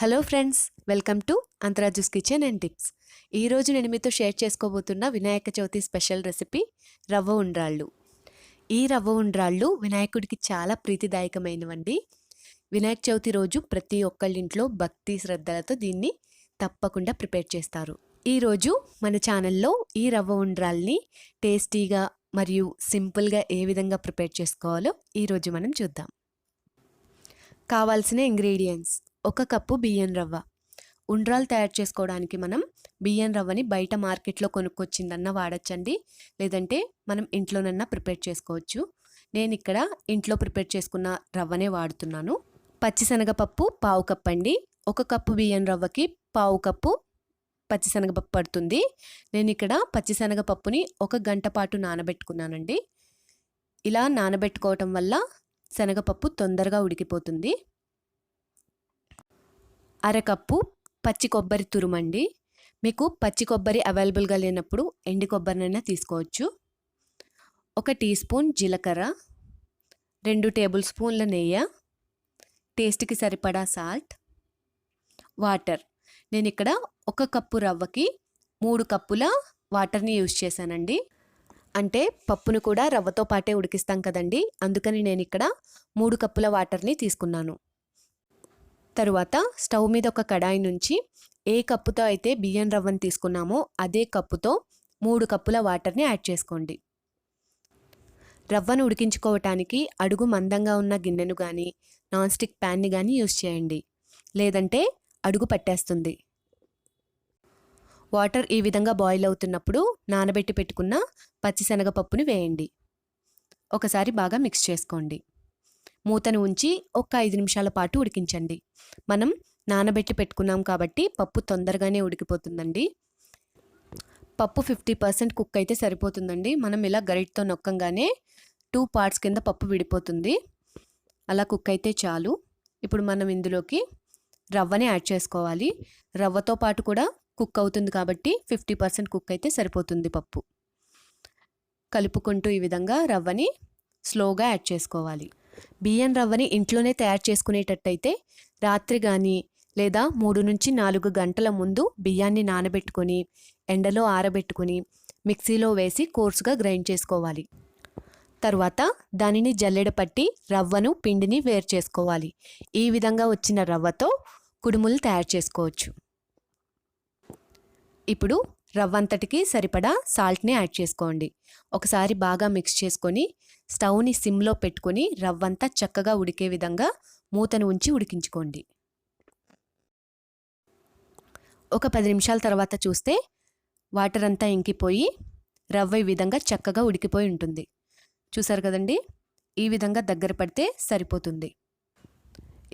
Hello friends, welcome to Antaraju's kitchen and tips. ఈరోజు నేను మీతో షేర్ చేసుకోబోతున్న వినాయక చవితి స్పెషల్ రెసిపీ రవ్వ ఉండ్రాళ్ళు. ఈ రవ్వ ఉండ్రాళ్ళు వినాయకుడికి చాలా ప్రీతిదాయకమైనవండి. వినాయక చవితి రోజు ప్రతి ఒక్కళ్ళింట్లో భక్తి శ్రద్ధలతో దీన్ని తప్పకుండా ప్రిపేర్ చేస్తారు. ఈరోజు మన ఛానల్లో ఈ రవ్వ ఉండ్రాల్ని టేస్టీగా మరియు సింపుల్గా ఏ విధంగా ప్రిపేర్ చేసుకోవాలో ఈరోజు మనం చూద్దాం. కావాల్సిన ఇంగ్రీడియంట్స్: 1 కప్పు బియ్యం రవ్వ. ఉండ్రాలు తయారు చేసుకోవడానికి మనం బియ్యం రవ్వని బయట మార్కెట్లో కొనుక్కొచ్చిందన్నా వాడచ్చండి, లేదంటే మనం ఇంట్లోనన్నా ప్రిపేర్ చేసుకోవచ్చు. నేను ఇక్కడ ఇంట్లో ప్రిపేర్ చేసుకున్న రవ్వనే వాడుతున్నాను. పచ్చిశనగపప్పు 1/2 కప్ అండి. 1 కప్పు బియ్యం రవ్వకి 1/2 కప్పు పచ్చిశనగపప్పు పడుతుంది. నేను ఇక్కడ పచ్చిశనగపప్పుని 1 గంట పాటు నానబెట్టుకున్నానండి. ఇలా నానబెట్టుకోవటం వల్ల శనగపప్పు తొందరగా ఉడికిపోతుంది. 1/2 కప్పు పచ్చి కొబ్బరి తురుమండి. మీకు పచ్చి కొబ్బరి అవైలబుల్గా లేనప్పుడు ఎండి కొబ్బరినైనా తీసుకోవచ్చు. 1 టీ స్పూన్ జీలకర్ర, 2 టేబుల్ స్పూన్ల నెయ్యి, టేస్ట్కి సరిపడా సాల్ట్, వాటర్. నేను ఇక్కడ 1 కప్పు రవ్వకి 3 కప్పుల వాటర్ని యూజ్ చేశానండి. అంటే పప్పును కూడా రవ్వతో పాటే ఉడికిస్తాం కదండి, అందుకని నేను ఇక్కడ 3 కప్పుల వాటర్ని తీసుకున్నాను. తరువాత స్టవ్ మీద ఒక కడాయి నుంచి ఏ కప్పుతో అయితే బియ్యం రవ్వని తీసుకున్నామో అదే కప్పుతో 3 కప్పుల వాటర్ని యాడ్ చేసుకోండి. రవ్వను ఉడికించుకోవటానికి అడుగు మందంగా ఉన్న గిన్నెను కానీ నాన్ స్టిక్ ప్యాన్ని కానీ యూజ్ చేయండి, లేదంటే అడుగు పట్టేస్తుంది. వాటర్ ఈ విధంగా బాయిల్ అవుతున్నప్పుడు నానబెట్టి పెట్టుకున్న పచ్చిశనగపప్పుని వేయండి. ఒకసారి బాగా మిక్స్ చేసుకోండి. మూతను ఉంచి ఒక 5 నిమిషాల పాటు ఉడికించండి. మనం నానబెట్టి పెట్టుకున్నాం కాబట్టి పప్పు తొందరగానే ఉడికిపోతుందండి. పప్పు 50% కుక్ అయితే సరిపోతుందండి. మనం ఇలా గరిటతో నొక్కంగానే 2 పార్ట్స్ కింద పప్పు విడిపోతుంది. అలా కుక్ అయితే చాలు. ఇప్పుడు మనం ఇందులోకి రవ్వని యాడ్ చేసుకోవాలి. రవ్వతో పాటు కూడా కుక్ అవుతుంది కాబట్టి 50% కుక్ అయితే సరిపోతుంది పప్పు. కలుపుకుంటూ ఈ విధంగా రవ్వని స్లోగా యాడ్ చేసుకోవాలి. బియ్యం రవ్వని ఇంట్లోనే తయారు చేసుకునేటట్టయితే రాత్రి కానీ లేదా 3 నుంచి 4 గంటల ముందు బియ్యాన్ని నానబెట్టుకొని ఎండలో ఆరబెట్టుకొని మిక్సీలో వేసి కోర్సుగా గ్రైండ్ చేసుకోవాలి. తర్వాత దానిని జల్లెడ పట్టి రవ్వను పిండిని వేరు చేసుకోవాలి. ఈ విధంగా వచ్చిన రవ్వతో కుడుములు తయారు చేసుకోవచ్చు. ఇప్పుడు రవ్వంతటికి సరిపడా సాల్ట్ని యాడ్ చేసుకోండి. ఒకసారి బాగా మిక్స్ చేసుకొని స్టవ్ని సిమ్లో పెట్టుకొని రవ్వంతా చక్కగా ఉడికే విధంగా మూతను ఉంచి ఉడికించుకోండి. ఒక 10 నిమిషాల తర్వాత చూస్తే వాటర్ అంతా ఇంకిపోయి రవ్వ ఈ విధంగా చక్కగా ఉడికిపోయి ఉంటుంది. చూసారు కదండి, ఈ విధంగా దగ్గర పడితే సరిపోతుంది.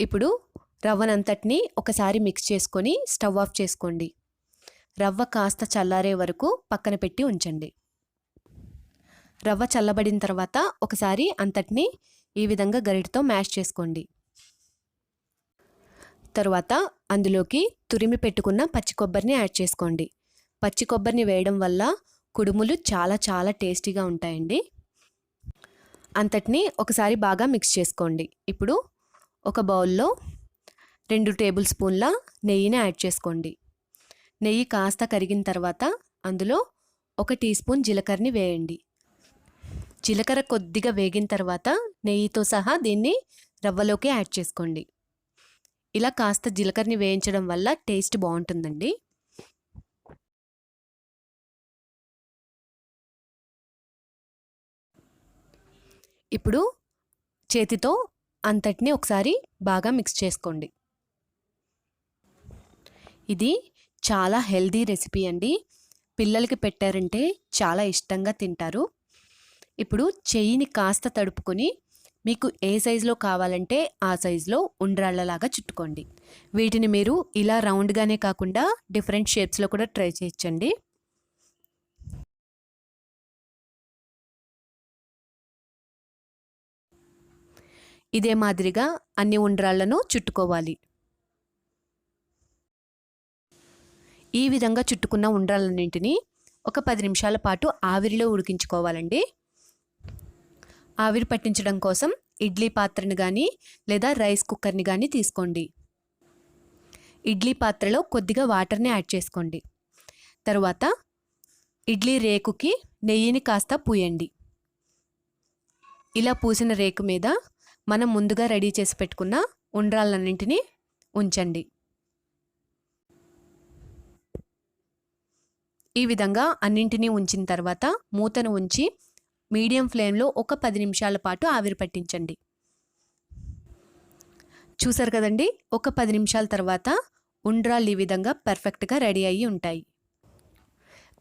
ఇప్పుడు రవ్వనంతటిని ఒకసారి మిక్స్ చేసుకొని స్టవ్ ఆఫ్ చేసుకోండి. రవ్వ కాస్త చల్లారే వరకు పక్కన పెట్టి ఉంచండి. రవ్వ చల్లబడిన తర్వాత ఒకసారి అంతటిని ఈ విధంగా గరిటతో మ్యాష్ చేసుకోండి. తరువాత అందులోకి తురిమి పెట్టుకున్న పచ్చి కొబ్బరిని యాడ్ చేసుకోండి. పచ్చి కొబ్బరిని వేయడం వల్ల కుడుములు చాలా టేస్టీగా ఉంటాయండి. అంతటిని ఒకసారి బాగా మిక్స్ చేసుకోండి. ఇప్పుడు ఒక బౌల్లో 2 టేబుల్ స్పూన్ల నెయ్యిని యాడ్ చేసుకోండి. నెయ్యి కాస్త కరిగిన తర్వాత అందులో 1 టీ స్పూన్ జీలకర్రని వేయండి. జీలకర్ర కొద్దిగా వేగిన తర్వాత నెయ్యితో సహా దీన్ని రవ్వలోకి యాడ్ చేసుకోండి. ఇలా కాస్త జీలకర్రని వేయించడం వల్ల టేస్ట్ బాగుంటుందండి. ఇప్పుడు చేతితో అంతటిని ఒకసారి బాగా మిక్స్ చేసుకోండి. ఇది చాలా హెల్దీ రెసిపీ అండి. పిల్లలకి పెట్టారంటే చాలా ఇష్టంగా తింటారు. ఇప్పుడు చెయ్యిని కాస్త తడుపుకొని మీకు ఏ సైజులో కావాలంటే ఆ సైజులో ఉండ్రాళ్ళలాగా చుట్టుకోండి. వీటిని మీరు ఇలా రౌండ్గానే కాకుండా డిఫరెంట్ షేప్స్లో కూడా ట్రై చేయొచ్చండి. ఇదే మాదిరిగా అన్ని ఉండ్రాళ్లను చుట్టుకోవాలి. ఈ విధంగా చుట్టుకున్న ఉండ్రాలన్నింటినీ ఒక 10 నిమిషాల పాటు ఆవిరిలో ఉడికించుకోవాలండి. ఆవిరి పట్టించడం కోసం ఇడ్లీ పాత్రని కానీ లేదా రైస్ కుక్కర్ని కానీ తీసుకోండి. ఇడ్లీ పాత్రలో కొద్దిగా వాటర్ని యాడ్ చేసుకోండి. తరువాత ఇడ్లీ రేకుకి నెయ్యిని కాస్త పూయండి. ఇలా పూసిన రేకు మీద మనం ముందుగా రెడీ చేసి పెట్టుకున్న ఉండ్రాళ్ళన్నింటినీ ఉంచండి. ఈ విధంగా అన్నింటినీ ఉంచిన తర్వాత మూతను ఉంచి మీడియం ఫ్లేమ్లో ఒక 10 నిమిషాల పాటు ఆవిరి పట్టించండి. చూసారు కదండి, ఒక 10 నిమిషాల తర్వాత ఉండ్రాళ్ళు ఈ విధంగా పర్ఫెక్ట్గా రెడీ అయ్యి ఉంటాయి.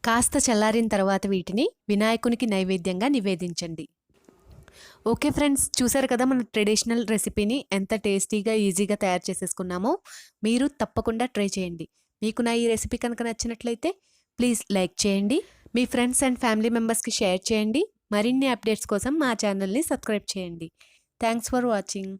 కాస్త చల్లారిన తర్వాత వీటిని వినాయకునికి నైవేద్యంగా నివేదించండి. ఓకే ఫ్రెండ్స్, చూసారు కదా మన ట్రెడిషనల్ రెసిపీని ఎంత టేస్టీగా ఈజీగా తయారు చేసేసుకున్నామో. మీరు తప్పకుండా ట్రై చేయండి. మీకు నా ఈ రెసిపీ కనుక నచ్చినట్లయితే ప్లీజ్ లైక్ చేయండి, మీ ఫ్రెండ్స్ అండ్ ఫ్యామిలీ మెంబర్స్కి షేర్ చేయండి. మరిన్ని అప్డేట్స్ కోసం మా ఛానల్ని సబ్స్క్రైబ్ చేయండి. Thanks for watching.